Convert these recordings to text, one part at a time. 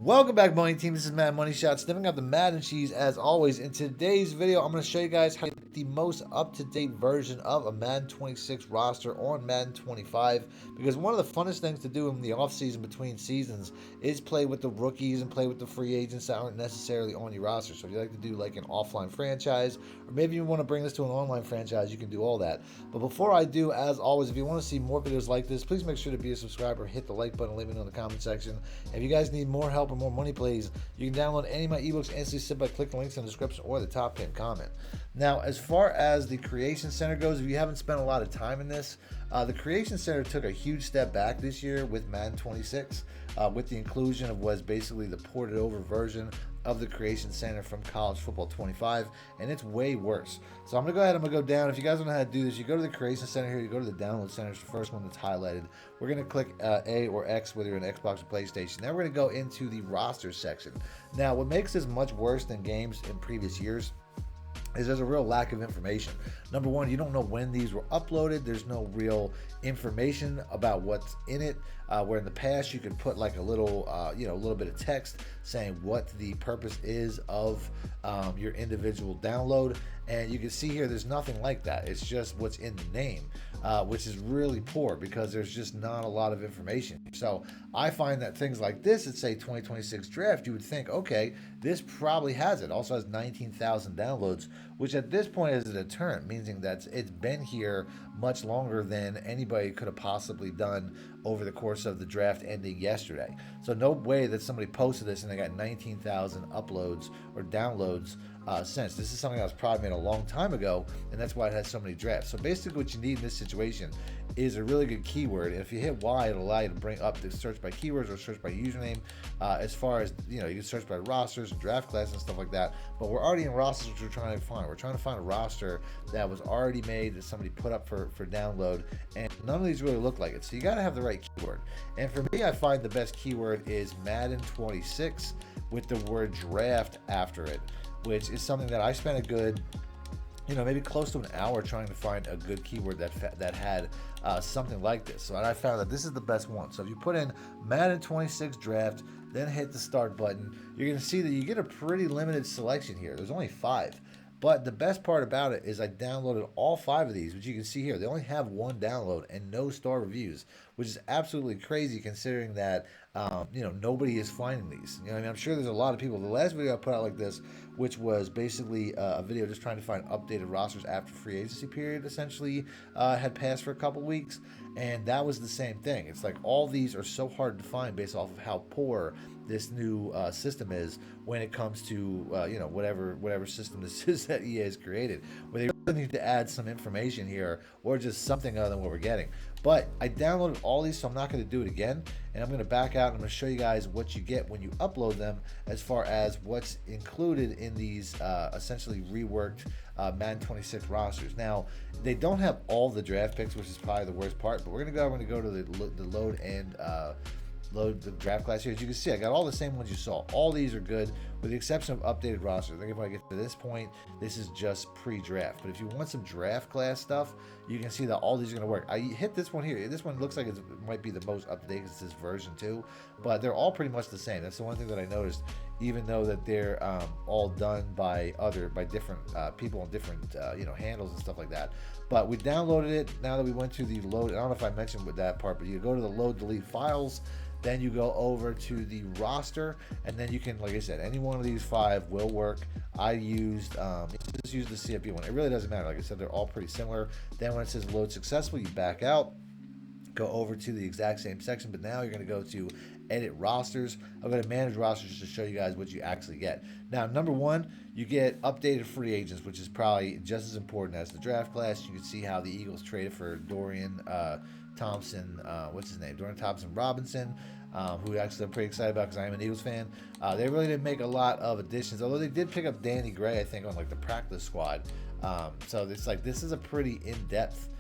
Welcome back, Money Team. This is Mad Money Shot, sniffing out the Madden cheese as always. In today's video, I'm going to show you guys how to get the most up-to-date version of a Madden 26 roster on Madden 25. Because one of the funnest things to do in the offseason between seasons is play with the rookies and play with the free agents that aren't necessarily on your roster. So if you like to do like an offline franchise, or maybe you want to bring this to an online franchise, you can do all that. But before I do, as always, if you want to see more videos like this, please make sure to be a subscriber, hit the like button, leave me know in the comment section. If you guys need more help or more money plays, you can download any of my ebooks instantly simply by clicking links in the description or the top pinned comment. Now, as far as the Creation Center goes, if you haven't spent a lot of time in this, the Creation Center took a huge step back this year with Madden 26, with the inclusion of what is basically the ported over version of the Creation Center from College Football 25, and it's way worse. So I'm going to go ahead, I'm going to go down. If you guys don't know how to do this, you go to the Creation Center here, you go to the Download Center, it's the first one that's highlighted. We're going to click A or X, whether you're an Xbox or PlayStation. Now we're going to go into the roster section. Now, what makes this much worse than games in previous years is there's a real lack of information. Number one, you don't know when these were uploaded. There's no real information about what's in it. Where in the past you could put like a little, a little bit of text saying what the purpose is of your individual download. And you can see here, there's nothing like that. It's just what's in the name, which is really poor because there's just not a lot of information. So I find that things like this, that say 2026 draft, you would think, okay, this probably has it. Also has 19,000 downloads, which at this point is a deterrent, meaning that it's been here much longer than anybody could have possibly done over the course of the draft ending yesterday. So no way that somebody posted this and they got 19,000 uploads or downloads since. This is something that was probably made a long time ago, and that's why it has so many drafts. So basically what you need in this situation is a really good keyword, and if you hit Y, it'll allow you to bring up the search by keywords or search by username. As far as, you can search by rosters and draft classes and stuff like that, but we're already in rosters, which we're trying to find. We're trying to find a roster that was already made, that somebody put up for download, and none of these really look like it. So you got to have the right keyword. And for me, I find the best keyword is Madden 26 with the word draft after it, which is something that I spent a good, maybe close to an hour trying to find a good keyword that had something like this. So I found that this is the best one. So if you put in Madden 26 draft, then hit the start button, you're going to see that you get a pretty limited selection here. There's only 5. But the best part about it is I downloaded all 5 of these, which you can see here. They only have 1 download and no star reviews, which is absolutely crazy considering that, nobody is finding these. I'm sure there's a lot of people. The last video I put out like this, which was basically a video just trying to find updated rosters after free agency period, essentially had passed for a couple weeks, and that was the same thing. It's like all these are so hard to find based off of how poor this new system is when it comes to whatever system this is that EA has created, where they really need to add some information here or just something other than what we're getting. But I downloaded all these, so I'm not going to do it again, and I'm going to back out and I'm going to show you guys what you get when you upload them as far as what's included in these essentially reworked Madden 26 rosters. Now, they don't have all the draft picks, which is probably the worst part, but we're going to go to the load and load the draft class here. As you can see, I got all the same ones you saw. All these are good with the exception of updated rosters. I think if I get to this point, this is just pre-draft. But if you want some draft class stuff, you can see that all these are going to work. I hit this one here. This one looks like it might be the most up-to-date because it's this version 2, but they're all pretty much the same. That's the one thing that I noticed, even though that they're all done by different people on different handles and stuff like that. But we downloaded it. Now that we went to the load, I don't know if I mentioned with that part, but you go to the load delete files, then you go over to the roster, and then you can, like I said, any one of these 5 will work. I used just use the CFP one. It really doesn't matter. Like I said, they're all pretty similar. Then when it says load successful, you back out, go over to the exact same section, but now you're going to go to edit rosters. I'm going to manage rosters to show you guys what you actually get. Now, number 1, you get updated free agents, which is probably just as important as the draft class. You can see how the Eagles traded for Dorian Thompson, Dorian Thompson Robinson, who actually I'm pretty excited about because I am an Eagles fan. They really didn't make a lot of additions, although they did pick up Danny Gray, I think, on like the practice squad. So it's like this is a pretty in-depth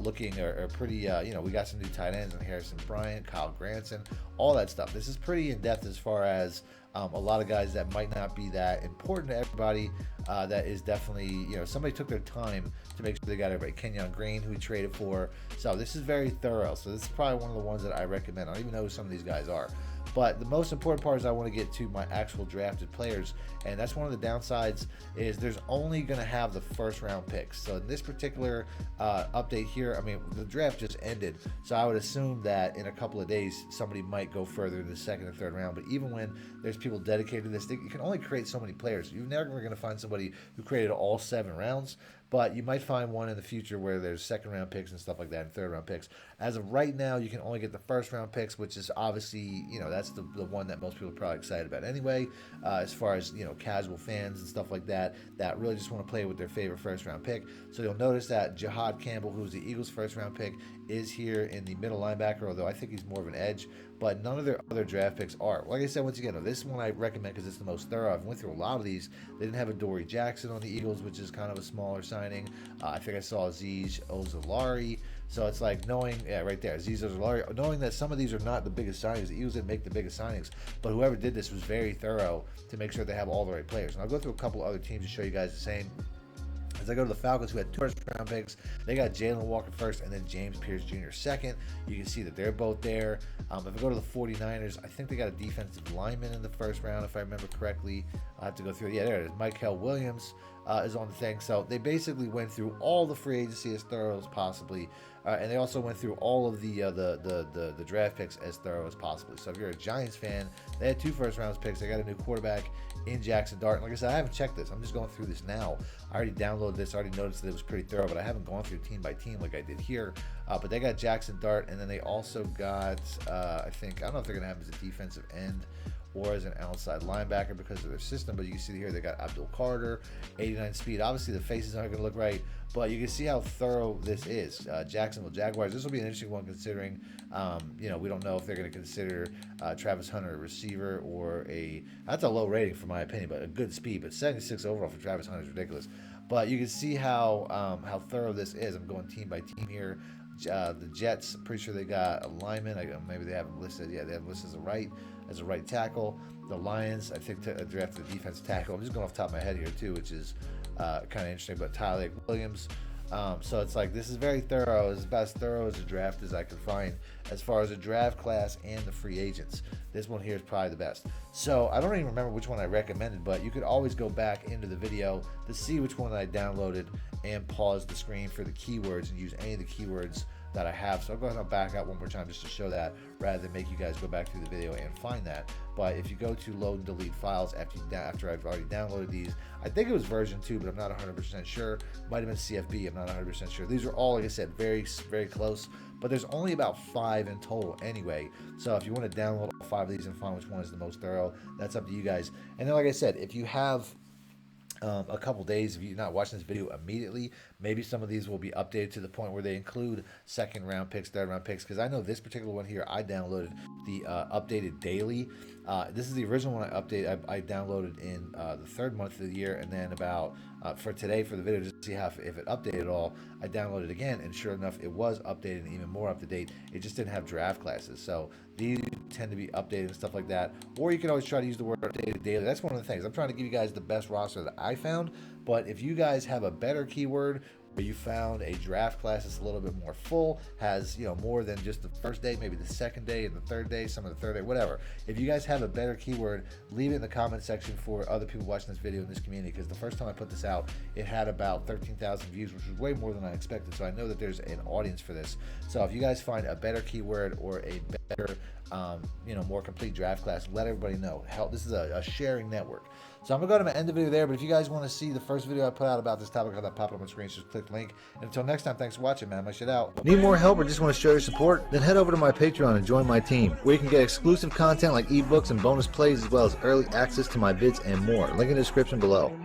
looking or pretty, we got some new tight ends in Harrison Bryant, Kyle Granson, all that stuff. This is pretty in-depth as far as a lot of guys that might not be that important to everybody. That is definitely, somebody took their time to make sure they got everybody. Kenyon Green, who we traded for. So this is very thorough. So this is probably one of the ones that I recommend. I don't even know who some of these guys are. But the most important part is I want to get to my actual drafted players, and that's one of the downsides is there's only going to have the first round picks. So in this particular update here, I mean, the draft just ended, so I would assume that in a couple of days somebody might go further in the second and third round. But even when there's people dedicated to this, you can only create so many players. You're never going to find somebody who created all 7 rounds, but you might find one in the future where there's second round picks and stuff like that and third round picks. As of right now, you can only get the first round picks, which is obviously, you know, that's the one that most people are probably excited about anyway, as far as, you know, casual fans and stuff like that really just want to play with their favorite first round pick. So you'll notice that Jahad Campbell, who's the Eagles first round pick, is here in the middle linebacker, although I think he's more of an edge, but none of their other draft picks are. Like I said, once again, this one I recommend because it's the most thorough. I've went through a lot of these. They didn't have a Dory Jackson on the Eagles, which is kind of a smaller signing. I think I saw Azeez Ojulari. So it's like knowing, yeah, right there, Azeez Ojulari, knowing that some of these are not the biggest signings. The Eagles didn't make the biggest signings, but whoever did this was very thorough to make sure they have all the right players. And I'll go through a couple other teams to show you guys the same. As I go to the Falcons, who had 2 first-round picks, they got Jalen Walker first and then James Pierce Jr. second. You can see that they're both there. If I go to the 49ers, I think they got a defensive lineman in the first round, if I remember correctly. I have to go through. Yeah, there it is. Michael Williams is on the thing. So they basically went through all the free agency as thorough as possibly, and they also went through all of the draft picks as thorough as possibly. So if you're a Giants fan, they had 2 first-round picks. They got a new quarterback in Jackson Dart. Like I said, I haven't checked this. I'm just going through this now. I already downloaded this. I already noticed that it was pretty thorough, but I haven't gone through team by team like I did here. But they got Jackson Dart, and then they also got, I don't know if they're going to have him as a defensive end or as an outside linebacker because of their system, but you can see here they got Abdul Carter, 89 speed. Obviously the faces aren't going to look right, but you can see how thorough this is. Jacksonville Jaguars, this will be an interesting one considering, you know, we don't know if they're going to consider Travis Hunter a receiver or that's a low rating for my opinion, but a good speed, but 76 overall for Travis Hunter is ridiculous. But you can see how thorough this is. I'm going team by team here. The Jets, I'm pretty sure they got a lineman. Maybe they have him listed. Yeah, they have him listed as a right tackle. The Lions, I think, drafted a defensive tackle. I'm just going off the top of my head here too, which is kind of interesting. But Tyler Williams. So it's like this is very thorough. It's about as thorough as a draft as I could find as far as a draft class and the free agents. This one here is probably the best. So I don't even remember which one I recommended, but you could always go back into the video to see which one I downloaded and pause the screen for the keywords and use any of the keywords that I have. So I'll go ahead and back out one more time just to show that rather than make you guys go back through the video and find that. But if you go to load and delete files after I've already downloaded these, I think it was version 2, but I'm not 100% sure. Might have been CFB, I'm not 100% sure. These are all, like I said, very, very close, but there's only about 5 in total anyway. So if you want to download all 5 of these and find which one is the most thorough, that's up to you guys. And then, like I said, if you have a couple days, if you're not watching this video immediately, maybe some of these will be updated to the point where they include second round picks, third round picks, because I know this particular one here I downloaded the updated daily. This is the original one I downloaded in the 3rd month of the year, and then about for today for the video just to see how if it updated at all, I downloaded it again, and sure enough it was updated and even more up to date. It just didn't have draft classes, so these tend to be updated and stuff like that. Or you can always try to use the word updated daily. That's one of the things. I'm trying to give you guys the best roster that I found, but if you guys have a better keyword where you found a draft class that's a little bit more full, has, you know, more than just the first day, maybe the second day and the third day, some of the third day, whatever. If you guys have a better keyword, leave it in the comment section for other people watching this video in this community, because the first time I put this out, it had about 13,000 views, which was way more than I expected. So I know that there's an audience for this. So if you guys find a better keyword or a better, you know, more complete draft class, let everybody know. Hell, this is a sharing network. So I'm going to go to end the video there, but if you guys want to see the first video I put out about this topic, I'll have that pop up on the screen, so just click the link. And until next time, thanks for watching, man. My shit out. Need more help or just want to show your support? Then head over to my Patreon and join my team, where you can get exclusive content like ebooks and bonus plays, as well as early access to my vids and more. Link in the description below.